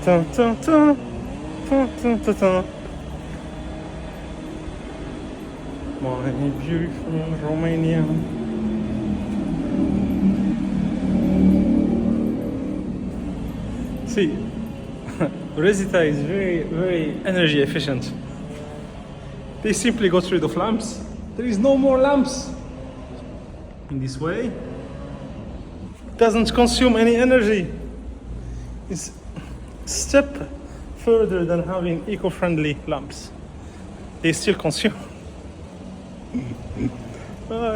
Dun, dun, dun. Dun, dun, dun, dun. My beautiful Romania. See, Resita is very, very energy efficient. They simply got rid of lamps. There is no more lamps. In this way, it doesn't consume any energy. It's a step further than having eco-friendly lamps. They still consume.